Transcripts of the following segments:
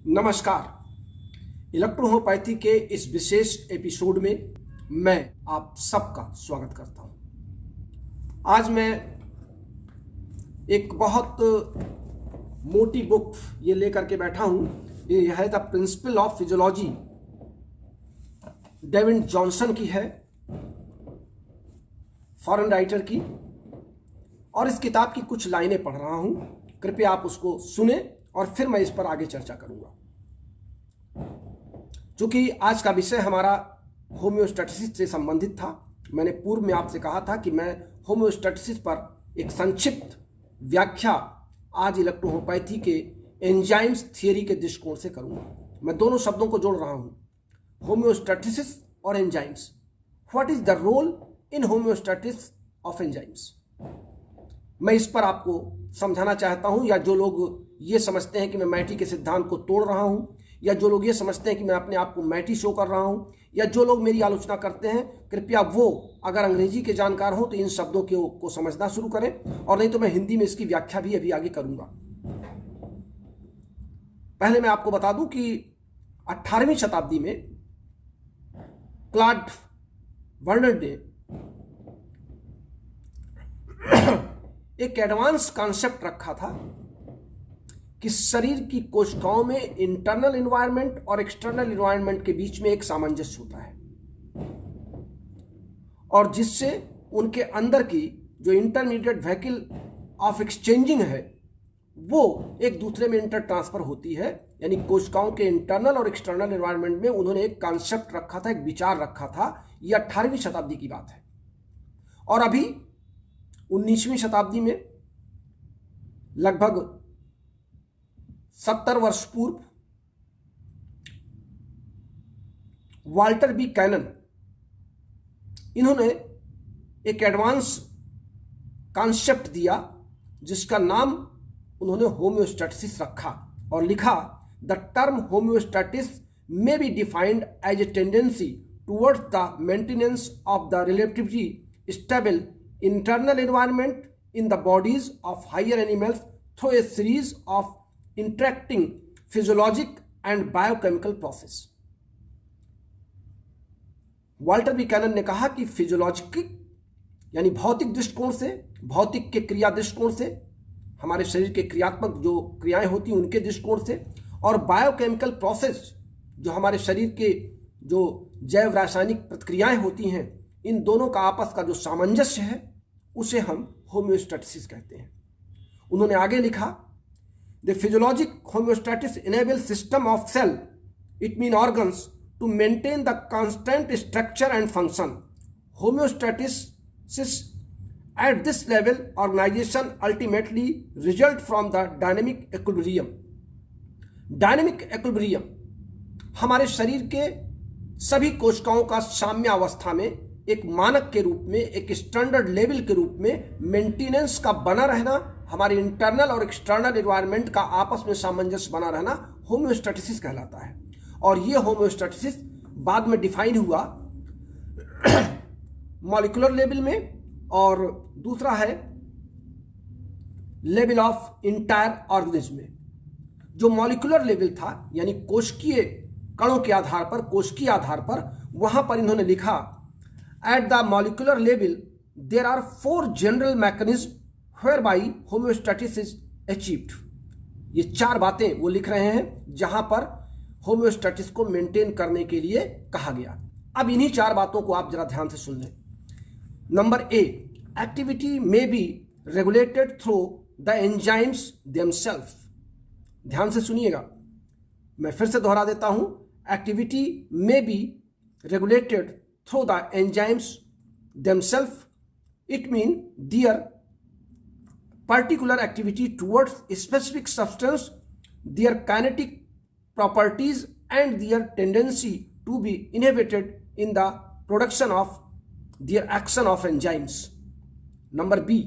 नमस्कार। इलेक्ट्रोहोम्योपैथी के इस विशेष एपिसोड में मैं आप सबका स्वागत करता हूं। आज मैं एक बहुत मोटी बुक ये लेकर के बैठा हूं। ये है the principle of physiology, David Johnson की है, फॉरेन राइटर की, और इस किताब की कुछ लाइनें पढ़ रहा हूं। कृपया आप उसको सुने और फिर मैं इस पर आगे चर्चा करूंगा। चूंकि आज का विषय हमारा होम्योस्टैटिक्स से संबंधित था, मैंने पूर्व में आपसे कहा था कि मैं होम्योस्टैटिक्स पर एक संक्षिप्त व्याख्या आज इलेक्ट्रोहोम्योपैथी के एंजाइम्स थियरी के दृष्टिकोण से करूंगा। मैं दोनों शब्दों को जोड़ रहा हूं, होम्योस्टैटिक्स और enzymes. What is the role in homeostatics of enzymes, मैं इस पर आपको समझाना चाहता हूं। या जो लोग ये समझते हैं कि मैं मैटी के सिद्धांत को तोड़ रहा हूं, या जो लोग ये समझते हैं कि मैं अपने आप को मैटी शो कर रहा हूं, या जो लोग मेरी आलोचना करते हैं, कृपया वो अगर अंग्रेजी के जानकार हो तो इन शब्दों को समझना शुरू करें, और नहीं तो मैं हिंदी में इसकी व्याख्या भी अभी आगे करूंगा। पहले मैं आपको बता दूं कि 18वीं शताब्दी में क्लॉड वर्नर ने एक एडवांस कॉन्सेप्ट रखा था कि शरीर की कोशिकाओं में इंटरनल एनवायरनमेंट और एक्सटर्नल एनवायरनमेंट के बीच में एक सामंजस्य होता है, और जिससे उनके अंदर की जो इंटरमीडिएट व्हीकल ऑफ एक्सचेंजिंग है वो एक दूसरे में इंटर ट्रांसफर होती है। यानी कोशिकाओं के इंटरनल और एक्सटर्नल एनवायरनमेंट में उन्होंने एक कॉन्सेप्ट रखा था, एक विचार रखा था। यह 18वीं शताब्दी की बात है। और अभी 19वीं शताब्दी में लगभग 70 वर्ष पूर्व वाल्टर बी कैनन, इन्होंने एक एडवांस कॉन्सेप्ट दिया जिसका नाम उन्होंने होम्योस्टैटिक्स रखा और लिखा, the term homeostatics may be defined as a tendency towards the maintenance of the relatively stable internal environment in the bodies of higher animals through a series of interacting physiologic and biochemical process। Walter B Cannon ने कहा कि physiologic यानी भौतिक दृष्टिकोण से, भौतिक के क्रिया दृष्टिकोण से, हमारे शरीर के क्रियात्मक जो क्रियाएं होती हैं उनके दृष्टिकोण से, और बायोकेमिकल प्रोसेस जो हमारे शरीर के जो जैव रासायनिक प्रतिक्रियाएं होती हैं, इन दोनों का आपस का जो सामंजस्य है उसे हम होम्योस्टैटिक्स कहते हैं। उन्होंने आगे लिखा, the physiologic homeostatics enable system of cell, it mean organs, to maintain the constant structure and function. Homeostatics at this level organisation ultimately result from the dynamic equilibrium. Dynamic equilibrium हमारे शरीर के सभी कोशिकाओं का साम्य अवस्था में एक मानक के रूप में, एक स्टैंडर्ड लेवल के रूप में मेंटेनेंस का बना रहना, हमारे इंटरनल और एक्सटर्नल एनवायरनमेंट का आपस में सामंजस्य बना रहना होम्योस्टैटिक्स कहलाता है। और ये होम्योस्टैटिक्स बाद में डिफाइन हुआ मॉलिक्यूलर लेवल में, और दूसरा है लेवल ऑफ इंटायर ऑर्गेनिज्म में। जो मॉलिक्यूलर लेवल था यानी कोशिकीय कणों के आधार पर, कोशिकीय आधार पर, वहां पर इन्होंने लिखा, at the molecular level there are 4 general mechanism whereby homeostatics is achieved. ये 4 बातें वो लिख रहे हैं जहां पर होम्योस्टैटिक्स को मेंटेन करने के लिए कहा गया। अब इन्हीं 4 बातों को आप जरा ध्यान से सुन लें। Number A, activity may be regulated through the enzymes themselves. ध्यान से सुनिएगा, मैं फिर से दोहरा देता हूं, activity may be regulated through the enzymes themselves, it mean their particular activity towards a specific substance, their kinetic properties and their tendency to be inhibited in the production of their action of enzymes. Number B,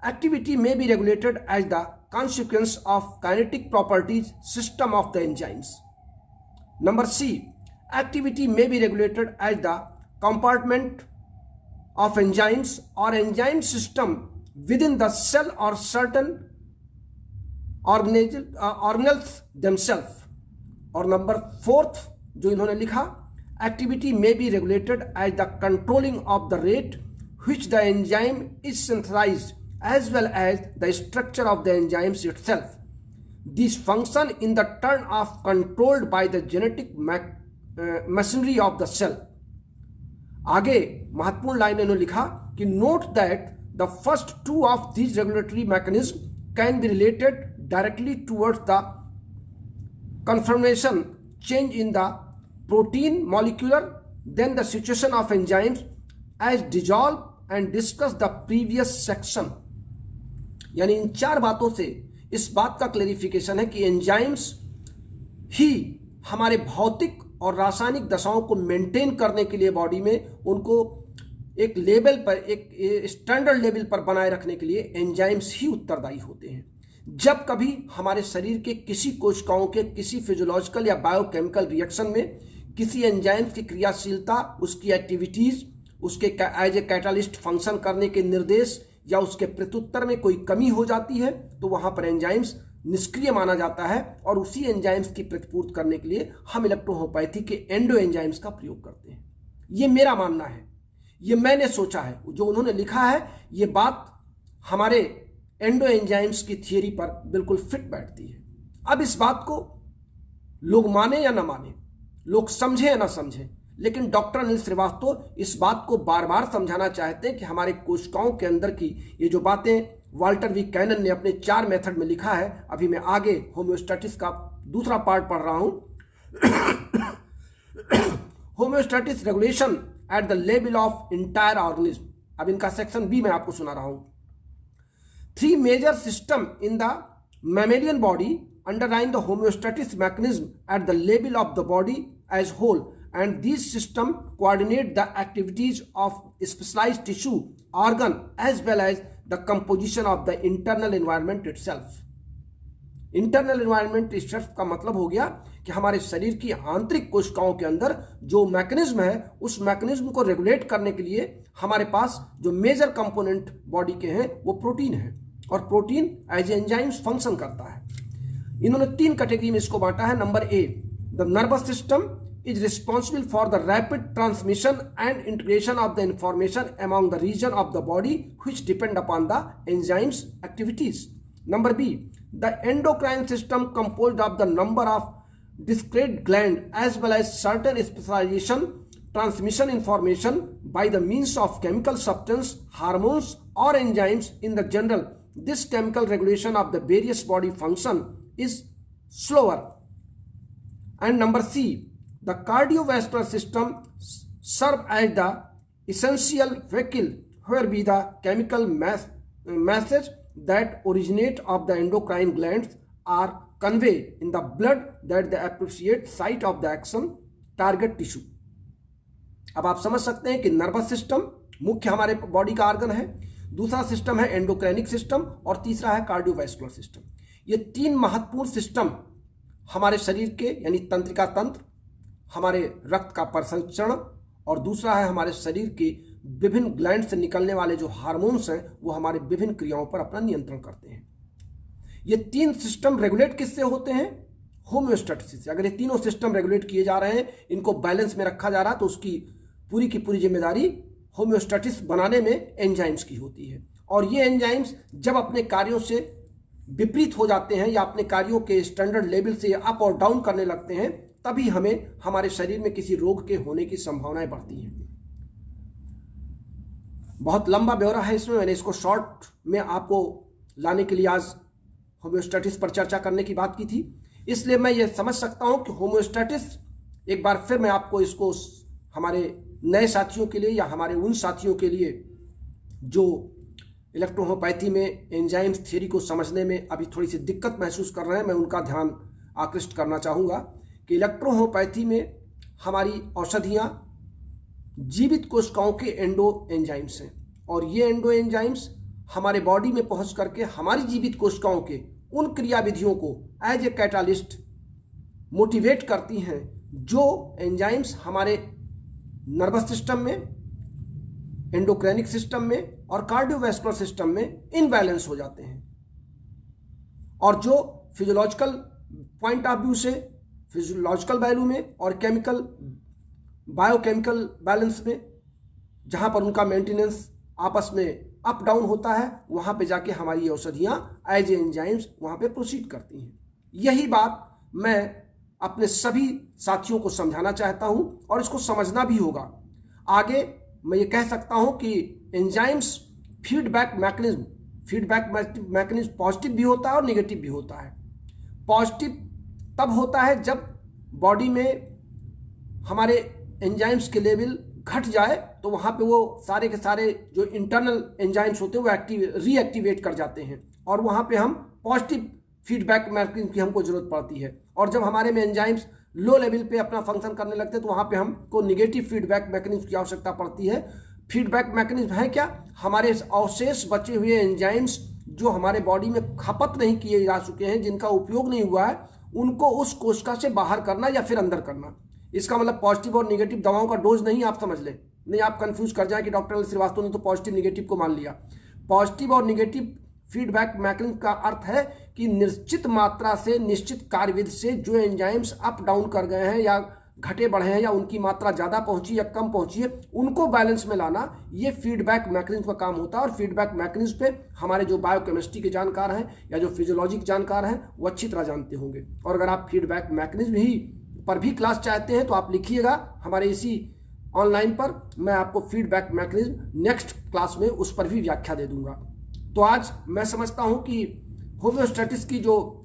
activity may be regulated as the consequence of kinetic properties system of the enzymes. Number C, activity may be regulated as the compartment of enzymes or enzyme system within the cell or certain organelles themselves. और number 4th जो इन्होंने लिखा, activity may be regulated as the controlling of the rate which the enzyme is synthesized as well as the structure of the enzymes itself. These function in the turn of controlled by the genetic machinery of the cell. आगे महत्वपूर्ण line इन्होंने लिखा कि note that the first two of these regulatory mechanisms can be related directly towards the conformation change in the protein molecular, then the situation of enzymes as dissolved and discuss the previous section. यानी इन 4 बातों से इस बात का clarification है कि enzymes ही हमारे भौतिक और रासायनिक दशाओं को मेंटेन करने के लिए बॉडी में उनको एक लेवल पर, एक स्टैंडर्ड लेवल पर बनाए रखने के लिए एंजाइम्स ही उत्तरदायी होते हैं। जब कभी हमारे शरीर के किसी कोशिकाओं के किसी फिजियोलॉजिकल या बायोकेमिकल रिएक्शन में किसी एंजाइम्स की क्रियाशीलता, उसकी एक्टिविटीज, उसके एज ए कैटालिस्ट फंक्शन करने के निर्देश या उसके प्रत्युत्तर में कोई कमी हो जाती है तो वहां पर एंजाइम्स निष्क्रिय माना जाता है और उसी एंजाइम्स की प्रतिपूर्ति करने के लिए हम इलेक्ट्रोहोम्योपैथी के एंडो एंजाइम्स का प्रयोग करते हैं। ये मेरा मानना है, ये मैंने सोचा है, जो उन्होंने लिखा है ये बात हमारे एंडो एंजाइम्स की थियरी पर बिल्कुल फिट बैठती है। अब इस बात को लोग माने या ना माने, लोग समझे या ना समझे, लेकिन डॉक्टर अनिल श्रीवास्तव इस बात को बार बार समझाना चाहते हैं कि हमारे कोशिकाओं के अंदर की ये जो बातें वाल्टर वी कैनन ने अपने 4 मेथड में लिखा है, अभी मैं आगे होम्योस्टैटिस का दूसरा पार्ट पढ़ रहा हूं। Homeostasis regulation at the level of entire organism. अब इनका सेक्शन बी मैं आपको सुना रहा हूं। 3 major system in the mammalian body underline the homeostatic mechanism at the level of the body as whole, and these systems coordinate the activities of specialized tissue, organ as well as the composition of the internal environment itself. Internal environment stress का मतलब हो गया कि हमारे शरीर की आंतरिक कोशिकाओं के अंदर जो मैकेनिज्म है उस मैकेनिज्म को रेगुलेट करने के लिए हमारे पास जो मेजर कंपोनेंट बॉडी के हैं वो प्रोटीन है और प्रोटीन एज एंजाइम्स फंक्शन करता है। इन्होंने 3 कैटेगरी में इसको बांटा है। Number A, the nervous system is responsible for the rapid transmission and integration of the information among the region of the body which depend upon the enzymes activities. Number B, the endocrine system composed of the number of discrete gland as well as certain specialization transmission information by the means of chemical substance, hormones or enzymes in the general. This chemical regulation of the various body function is slower. And number C, the cardiovascular system serve as the essential vehicle where be the chemical message that originate of the endocrine glands are conveyed in the blood that the appropriate site of the action target tissue. अब आप समझ सकते हैं कि nervous system मुख्य हमारे body का organ है, दूसरा सिस्टम है एंडोक्राइनिक सिस्टम और तीसरा है कार्डियोवैस्कुलर सिस्टम। ये 3 महत्वपूर्ण सिस्टम हमारे शरीर के यानी तंत्रिका तंत्र, हमारे रक्त का परिसंचरण और दूसरा है हमारे शरीर के विभिन्न ग्लैंड से निकलने वाले जो हार्मोन्स हैं वो हमारे विभिन्न क्रियाओं पर अपना नियंत्रण करते हैं। ये 3 सिस्टम रेगुलेट किससे होते हैं? होम्योस्टैटिस से। अगर ये तीनों सिस्टम रेगुलेट किए जा रहे हैं, इनको बैलेंस में रखा जा रहा है, तो उसकी पूरी की पूरी जिम्मेदारी होम्योस्टैटिस बनाने में एंजाइम्स की होती है। और ये एंजाइम्स जब अपने कार्यों से विपरीत हो जाते हैं या अपने कार्यों के स्टैंडर्ड लेवल से अप और डाउन करने लगते हैं, तभी हमें हमारे शरीर में किसी रोग के होने की संभावनाएं बढ़ती हैं। बहुत लंबा ब्यौरा है इसमें, मैंने इसको शॉर्ट में आपको लाने के लिए आज होम्योस्टैटिस पर चर्चा करने की बात की थी। इसलिए मैं ये समझ सकता हूं कि होम्योस्टैटिस, एक बार फिर मैं आपको इसको हमारे नए साथियों के लिए या हमारे उन साथियों के लिए जो इलेक्ट्रोहोम्योपैथी में एंजाइम्स थ्योरी को समझने में अभी थोड़ी सी दिक्कत महसूस कर रहे हैं, मैं उनका ध्यान आकृष्ट करना चाहूँगा कि इलेक्ट्रोहोम्योपैथी में हमारी औषधियाँ जीवित कोशिकाओं के एंडो एंजाइम्स हैं और ये एंडो एंजाइम्स हमारे बॉडी में पहुंच करके हमारी जीवित कोशिकाओं के उन क्रियाविधियों को एज ए कैटालिस्ट मोटिवेट करती हैं जो एंजाइम्स हमारे नर्वस सिस्टम में, एंडोक्राइनिक सिस्टम में और कार्डियोवैस्कुलर सिस्टम में इनबैलेंस हो जाते हैं और जो फिजियोलॉजिकल पॉइंट ऑफ व्यू से फिजियोलॉजिकल वैल्यू में और केमिकल बायोकेमिकल बैलेंस में, जहाँ पर उनका मेंटेनेंस आपस में अप डाउन होता है, वहाँ पे जाके हमारी औषधियाँ एज एंजाइम्स वहाँ पे प्रोसीड करती हैं। यही बात मैं अपने सभी साथियों को समझाना चाहता हूँ और इसको समझना भी होगा। आगे मैं ये कह सकता हूँ कि एंजाइम्स फीडबैक मैकेनिज्म पॉजिटिव भी होता है और नेगेटिव भी होता है। पॉजिटिव तब होता है जब बॉडी में हमारे एंजाइम्स के लेवल घट जाए, तो वहाँ पे वो सारे के सारे जो इंटरनल एंजाइम्स होते हैं वो रीएक्टिवेट कर जाते हैं और वहाँ पे हम पॉजिटिव फीडबैक मैकेनिज्म की हमको जरूरत पड़ती है। और जब हमारे में एंजाइम्स लो लेवल पे अपना फंक्शन करने लगते हैं तो वहाँ पे हमको निगेटिव फीडबैक मैकेनिज्म की आवश्यकता पड़ती है। फीडबैक मैकेनिज्म है क्या? हमारे अवशेष बचे हुए एंजाइम्स जो हमारे बॉडी में खपत नहीं किए जा चुके हैं, जिनका उपयोग नहीं हुआ है, उनको उस कोशिका से बाहर करना या फिर अंदर करना। इसका मतलब पॉजिटिव और निगेटिव दवाओं का डोज नहीं, आप समझ लें, नहीं आप कंफ्यूज कर जाए कि डॉक्टर एल श्रीवास्तव ने तो पॉजिटिव निगेटिव को मान लिया। पॉजिटिव और निगेटिव फीडबैक मैकेनिज्म का अर्थ है कि निश्चित मात्रा से, निश्चित कार्यविधि से जो एंजाइम्स अप डाउन कर गए हैं या घटे बढ़े हैं या उनकी मात्रा ज़्यादा पहुंची या कम पहुंची है, उनको बैलेंस में लाना, ये फीडबैक मैकेनिज्म का काम होता है। और फीडबैक मैकेनिज्म पे हमारे जो बायोकेमिस्ट्री के जानकार हैं या जो फिजियोलॉजी के जानकार हैं वो अच्छी तरह जानते होंगे। और अगर आप फीडबैक मैकेनिज्म ही पर भी क्लास चाहते हैं तो आप लिखिएगा हमारे इसी ऑनलाइन पर, मैं आपको फीडबैक मैकेनिज्म नेक्स्ट क्लास में उस पर भी व्याख्या दे दूंगा। तो आज मैं समझता हूं कि होम्योस्टैटिस की जो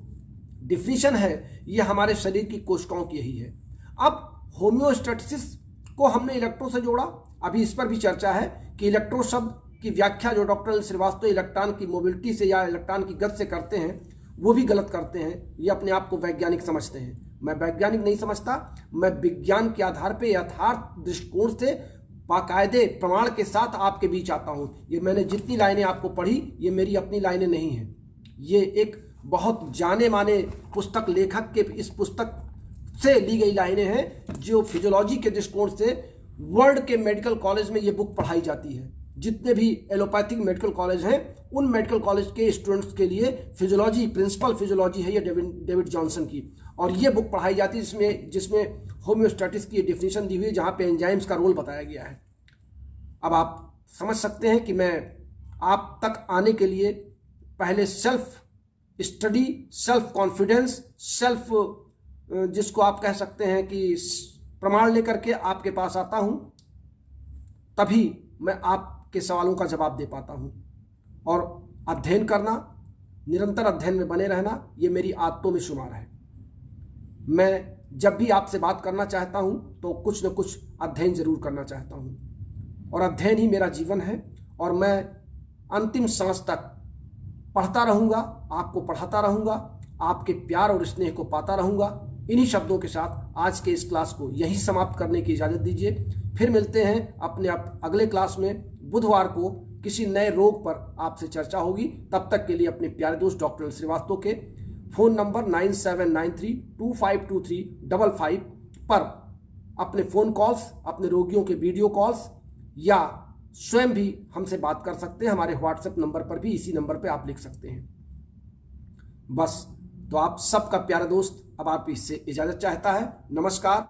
डिफिनीशन है ये हमारे शरीर की कोशिकाओं की यही है। अब होम्योस्टैटिस को हमने इलेक्ट्रो से जोड़ा, अभी इस पर भी चर्चा है कि इलेक्ट्रो शब्द की व्याख्या जो डॉक्टर एल श्रीवास्तव इलेक्ट्रॉन की मोबिलिटी से या इलेक्ट्रॉन की गति से करते हैं वो भी गलत करते हैं। ये अपने आप को वैज्ञानिक समझते हैं। मैं वैज्ञानिक नहीं समझता, मैं विज्ञान के आधार पर यथार्थ दृष्टिकोण से बाकायदे प्रमाण के साथ आपके बीच आता हूं। ये मैंने जितनी लाइनें आपको पढ़ी ये मेरी अपनी लाइनें नहीं हैं, ये एक बहुत जाने माने पुस्तक लेखक के इस पुस्तक से ली गई लाइनें हैं जो फिजियोलॉजी के दृष्टिकोण से वर्ल्ड के मेडिकल कॉलेज में ये बुक पढ़ाई जाती है। जितने भी एलोपैथिक मेडिकल कॉलेज हैं उन मेडिकल कॉलेज के स्टूडेंट्स के लिए फिजियोलॉजी, प्रिंसिपल फिजियोलॉजी है ये डेविड जॉनसन की, और ये बुक पढ़ाई जाती है जिसमें होम्योस्टैटिस की डिफिनीशन दी हुई है, जहाँ पे एंजाइम्स का रोल बताया गया है। अब आप समझ सकते हैं कि मैं आप तक आने के लिए पहले self study, self confidence, self जिसको आप कह सकते हैं कि प्रमाण लेकर के आपके पास आता हूं, तभी मैं आपके सवालों का जवाब दे पाता हूं। और अध्ययन करना, निरंतर अध्ययन में बने रहना, ये मेरी आदतों में शुमार है। मैं जब भी आपसे बात करना चाहता हूं तो कुछ न कुछ अध्ययन जरूर करना चाहता हूं और अध्ययन ही मेरा जीवन है। और मैं अंतिम सांस तक पढ़ता रहूंगा, आपको पढ़ाता रहूंगा, आपके प्यार और स्नेह को पाता रहूंगा। इन्हीं शब्दों के साथ आज के इस क्लास को यही समाप्त करने की इजाज़त दीजिए। फिर मिलते हैं अपने अगले क्लास में। बुधवार को किसी नए रोग पर आपसे चर्चा होगी। तब तक के लिए अपने प्यारे दोस्त डॉक्टर श्रीवास्तव के फ़ोन नंबर 9793252355 पर अपने फ़ोन कॉल्स, अपने रोगियों के वीडियो कॉल्स या स्वयं भी हमसे बात कर सकते हैं। हमारे व्हाट्सएप नंबर पर भी, इसी नंबर पर आप लिख सकते हैं। बस, तो आप सबका प्यारा दोस्त अब आप इससे इजाज़त चाहता है। नमस्कार।